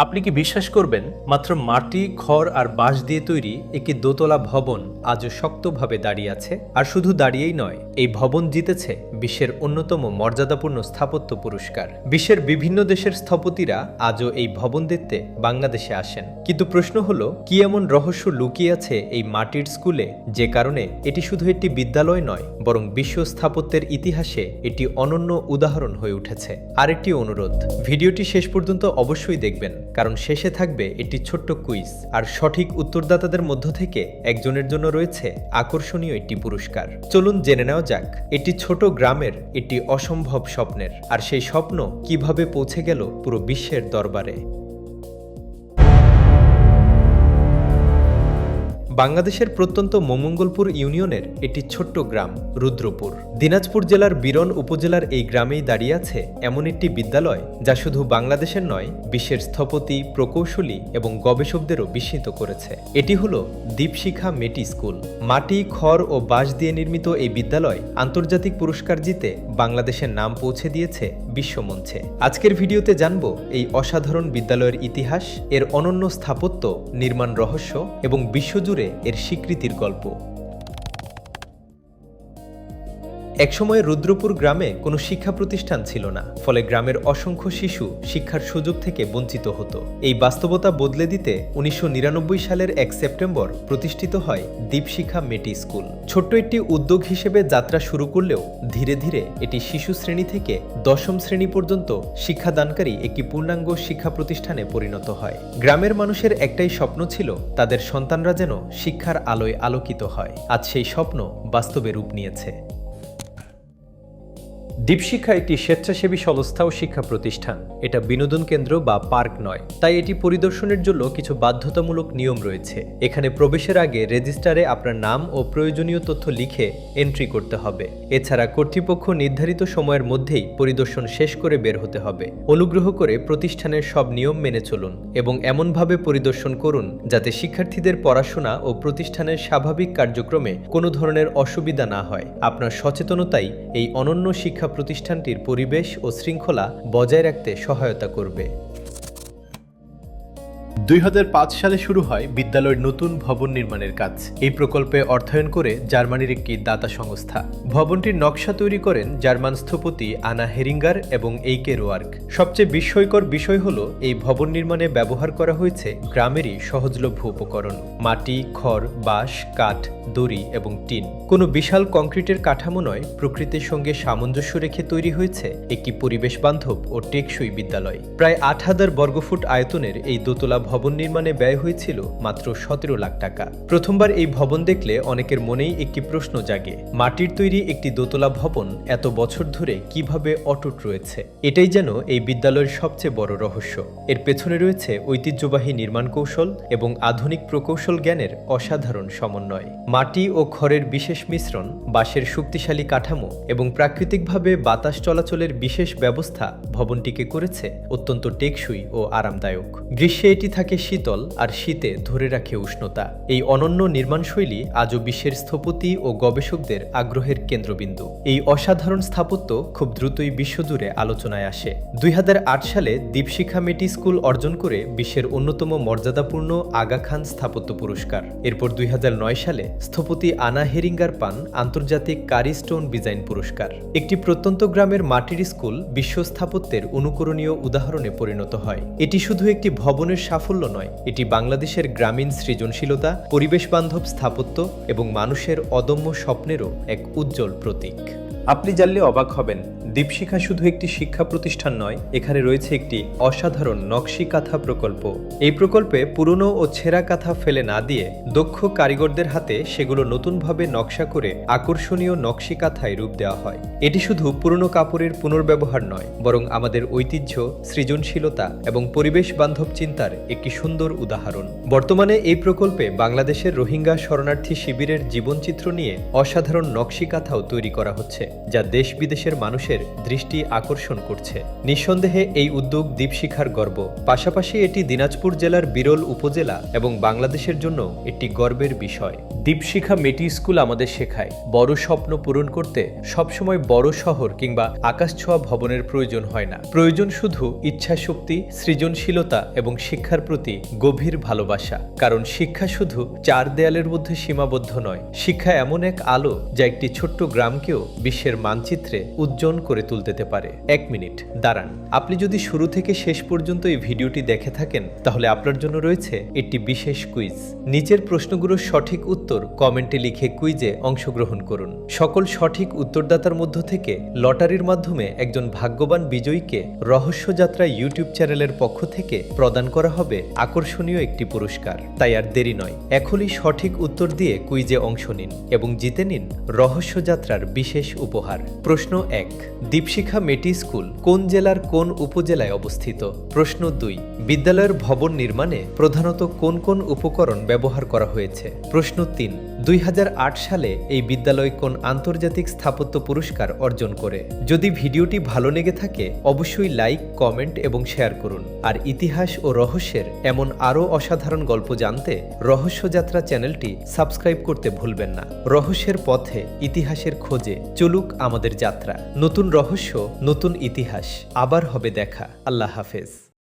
আপনি কি বিশ্বাস করবেন, মাত্র মাটি, খড় আর বাঁশ দিয়ে তৈরি একটি দোতলা ভবন আজও শক্তভাবে দাঁড়িয়ে আছে। আর শুধু দাঁড়িয়েই নয়, এই ভবন জিতেছে বিশ্বের অন্যতম মর্যাদাপূর্ণ স্থাপত্য পুরস্কার। বিশ্বের বিভিন্ন দেশের স্থপতিরা আজও এই ভবন দেখতে বাংলাদেশে আসেন। কিন্তু প্রশ্ন হলো, কি এমন রহস্য লুকিয়ে আছে এই মাটির স্কুলে, যে কারণে এটি শুধু একটি বিদ্যালয় নয়, বরং বিশ্ব স্থাপত্যের ইতিহাসে এটি অনন্য উদাহরণ হয়ে উঠেছে। আরেকটি অনুরোধ, ভিডিওটি শেষ পর্যন্ত অবশ্যই দেখবেন, কারণ শেষে থাকবে একটি ছোট্ট কুইজ, আর সঠিক উত্তরদাতাদের মধ্য থেকে একজনের জন্য রয়েছে আকর্ষণীয় একটি পুরস্কার। চলুন জেনে নেওয়া যাক একটি ছোট গ্রামের একটি অসম্ভব স্বপ্নের, আর সেই স্বপ্ন কিভাবে পৌঁছে গেল পুরো বিশ্বের দরবারে। বাংলাদেশের প্রত্যন্ত মঙ্গলপুর ইউনিয়নের একটি ছোট্ট গ্রাম রুদ্রপুর। দিনাজপুর জেলার বিরন উপজেলার এই গ্রামেই দাঁড়িয়ে আছে এমন একটি বিদ্যালয়, যা শুধু বাংলাদেশের নয়, বিশ্বের স্থপতি, প্রকৌশলী এবং গবেষকদেরও বিস্মিত করেছে। এটি হলো দীপশিখা মেটি স্কুল। মাটি, খড় ও বাঁশ দিয়ে নির্মিত এই বিদ্যালয় আন্তর্জাতিক পুরস্কার জিতে বাংলাদেশের নাম পৌঁছে দিয়েছে বিশ্বমঞ্চে। আজকের ভিডিওতে জানব এই অসাধারণ বিদ্যালয়ের ইতিহাস, এর অনন্য স্থাপত্য, নির্মাণ রহস্য এবং বিশ্বজুড়ে এর স্বীকৃতির গল্প। একসময় রুদ্রপুর গ্রামে কোনো শিক্ষা প্রতিষ্ঠান ছিল না, ফলে গ্রামের অসংখ্য শিশু শিক্ষার সুযোগ থেকে বঞ্চিত হতো। এই বাস্তবতা বদলে দিতে 1999 সালের 1 সেপ্টেম্বর প্রতিষ্ঠিত হয় দীপশিখা মেটি স্কুল। ছোট্ট একটি উদ্যোগ হিসেবে যাত্রা শুরু করলেও ধীরে ধীরে এটি শিশু শ্রেণী থেকে 10ম শ্রেণী পর্যন্ত শিক্ষাদানকারী একটি পূর্ণাঙ্গ শিক্ষা প্রতিষ্ঠানে পরিণত হয়। গ্রামের মানুষের একটাই স্বপ্ন ছিল, তাদের সন্তানরা যেন শিক্ষার আলোয় আলোকিত হয়। আজ সেই স্বপ্ন বাস্তবে রূপ নিয়েছে। দীপশিখা একটি স্বেচ্ছাসেবী সংস্থা ও শিক্ষা প্রতিষ্ঠান। এটা বিনোদন কেন্দ্র বা পার্ক নয়, তাই এটি পরিদর্শনের জন্য কিছু বাধ্যতামূলক নিয়ম রয়েছে। এখানে প্রবেশের আগে রেজিস্টারে আপনার নাম ও প্রয়োজনীয় তথ্য লিখে এন্ট্রি করতে হবে। এছাড়া কর্তৃপক্ষ নির্ধারিত সময়ের মধ্যেই পরিদর্শন শেষ করে বের হতে হবে। অনুগ্রহ করে প্রতিষ্ঠানের সব নিয়ম মেনে চলুন এবং এমনভাবে পরিদর্শন করুন যাতে শিক্ষার্থীদের পড়াশোনা ও প্রতিষ্ঠানের স্বাভাবিক কার্যক্রমে কোনো ধরনের অসুবিধা না হয়। আপনার সচেতনতাই এই অনন্য শিক্ষা প্রতিষ্ঠানটির পরিবেশ ও শৃঙ্খলা বজায় রাখতে সহায়তা করবে। 2005 সালে শুরু হয় বিদ্যালয়ের নতুন ভবন নির্মাণের কাজ। এই প্রকল্পে অর্থায়ন করে জার্মানির একটি দাতা সংস্থা। ভবনটির নকশা তৈরি করেন জার্মান স্থপতি আনা হেরিঙ্গার এবং এইকে রোয়ার্ক। সবচেয়ে বিস্ময়কর বিষয় হলো, এই ভবন নির্মাণে ব্যবহার করা হয়েছে গ্রামেরই সহজলভ্য উপকরণ: মাটি, খড়, বাঁশ, কাঠ, দড়ি এবং টিন। কোনো বিশাল কংক্রিটের কাঠামো নয়, প্রকৃতির সঙ্গে সামঞ্জস্য রেখে তৈরি হয়েছে একটি পরিবেশ বান্ধব ও টেকসই বিদ্যালয়। প্রায় 8000 বর্গফুট আয়তনের এই দোতলা ভবন নির্মাণে ব্যয় হয়েছিল মাত্র 17 লাখ টাকা। প্রথমবার এই ভবন দেখলে অনেকের মনেই একটি প্রশ্ন জাগে: মাটির তৈরি একটি দোতলা ভবন এত বছর ধরে কিভাবে অটুট রয়েছে? এটাই যেন এই বিদ্যালয়ের সবচেয়ে বড় রহস্য। এর পেছনে রয়েছে ঐতিহ্যবাহী নির্মাণ কৌশল এবং আধুনিক প্রকৌশল জ্ঞানের অসাধারণ সমন্বয়। মাটি ও খড়ের বিশেষ মিশ্রণ, বাঁশের শক্তিশালী কাঠামো এবং প্রাকৃতিকভাবে বাতাস চলাচলের বিশেষ ব্যবস্থা ভবনটিকে করেছে অত্যন্ত টেকসই ও আরামদায়ক। গ্রীষ্মে এটি থাকে শীতল, আর শীতে ধরে রাখে উষ্ণতা। এই অনন্য নির্মাণশৈলী আজও বিশ্বের স্থপতি ও গবেষকদের আগ্রহের কেন্দ্রবিন্দু। এই অসাধারণ স্থাপত্য খুব দ্রুতই বিশ্বজুড়ে আলোচনায় আসে। 2008 সালে দীপশিখা মেটি স্কুল অর্জন করে বিশ্বের অন্যতম মর্যাদাপূর্ণ আগা খান স্থাপত্য পুরস্কার। এরপর 2009 সালে স্থপতি আনা হেরিঙ্গার পান আন্তর্জাতিক কারি স্টোন ডিজাইন পুরস্কার। একটি প্রত্যন্ত গ্রামের মাটির স্কুল বিশ্ব স্থাপত্যের অনুকরণীয় উদাহরণে পরিণত হয়। এটি শুধু একটি ভবনের সাফল্য নয়, এটি বাংলাদেশের গ্রামীণ সৃজনশীলতা, পরিবেশ বান্ধব স্থাপত্য এবং মানুষের অদম্য স্বপ্নেরও এক উজ্জ্বল প্রতীক। আপনি জানলে অবাক হবেন, দীপশিখা শুধু একটি শিক্ষা প্রতিষ্ঠান নয়, এখানে রয়েছে একটি অসাধারণ নকশি কাঁথা প্রকল্প। এই প্রকল্পে পুরনো ও ছেঁড়া কাঁথা ফেলে না দিয়ে দক্ষ কারিগরদের হাতে সেগুলো নতুনভাবে নকশা করে আকর্ষণীয় নকশি কাঁথায় রূপ দেওয়া হয়। এটি শুধু পুরনো কাপড়ের পুনর্ব্যবহার নয়, বরং আমাদের ঐতিহ্য, সৃজনশীলতা এবং পরিবেশ বান্ধব চিন্তার একটি সুন্দর উদাহরণ। বর্তমানে এই প্রকল্পে বাংলাদেশের রোহিঙ্গা শরণার্থী শিবিরের জীবনচিত্র নিয়ে অসাধারণ নকশি কাঁথাও তৈরি করা হচ্ছে। যা দেশ বিদেশের মানুষের দৃষ্টি আকর্ষণ করছে। নিঃসন্দেহে এই উদ্যোগ দীপশিখার গর্ব। পাশাপাশি এটি দিনাজপুর জেলার বিরল উপজেলা এবং বাংলাদেশের জন্য একটি গর্বের বিষয়। দীপশিখা মেটি স্কুল আমাদের শেখায় বড় স্বপ্ন পূরণ করতে সবসময় বড় শহর কিংবা আকাশছোঁয়া ভবনের প্রয়োজন হয় না। প্রয়োজন শুধু ইচ্ছাশক্তি, সৃজনশীলতা এবং শিক্ষার প্রতি গভীর ভালোবাসা। কারণ শিক্ষা শুধু চার দেয়ালের মধ্যে সীমাবদ্ধ নয়, শিক্ষা এমন এক আলো যা একটি ছোট্ট গ্রামকেও বিশ্বের মানচিত্রে উজ্জ্বল করে তুলতে পারে। 1 মিনিট দাঁড়ান, আপনি যদি শুরু থেকে শেষ পর্যন্ত এই ভিডিওটি দেখে থাকেন তাহলে আপনার জন্য রয়েছে একটি বিশেষ কুইজ। নিচের প্রশ্নগুলোর সঠিক উত্তর কমেন্টে লিখে কুইজে অংশগ্রহণ করুন। সকল সঠিক উত্তরদাতার মধ্য থেকে লটারির মাধ্যমে একজন ভাগ্যবান বিজয়ীকে রহস্যযাত্রা ইউটিউব চ্যানেলের পক্ষ থেকে প্রদান করা হবে আকর্ষণীয় একটি পুরস্কার। তাই আর দেরি নয়, এখনই সঠিক উত্তর দিয়ে কুইজে অংশ নিন এবং জিতে নিন রহস্যযাত্রার বিশেষ উপহার। প্রশ্ন 1, দীপশিখা মেটি স্কুল কোন জেলার কোন উপজেলায় অবস্থিত? প্রশ্ন 2, বিদ্যালয়ের ভবন নির্মাণে প্রধানত কোন কোন উপকরণ ব্যবহার করা হয়েছে? প্রশ্ন 3, 2008 সালে এই বিদ্যালয় কোন আন্তর্জাতিক স্থাপত্য পুরস্কার অর্জন করে? যদি ভিডিওটি ভালো লেগে থাকে অবশ্যই লাইক, কমেন্ট এবং শেয়ার করুন। আর ইতিহাস ও রহস্যের এমন আরও অসাধারণ গল্প জানতে রহস্যযাত্রা চ্যানেলটি সাবস্ক্রাইব করতে ভুলবেন না। রহস্যের পথে, ইতিহাসের খোঁজে চলুক আমাদের যাত্রা। নতুন রহস্য, নতুন ইতিহাস। আবার হবে দেখা। আল্লাহ হাফেজ।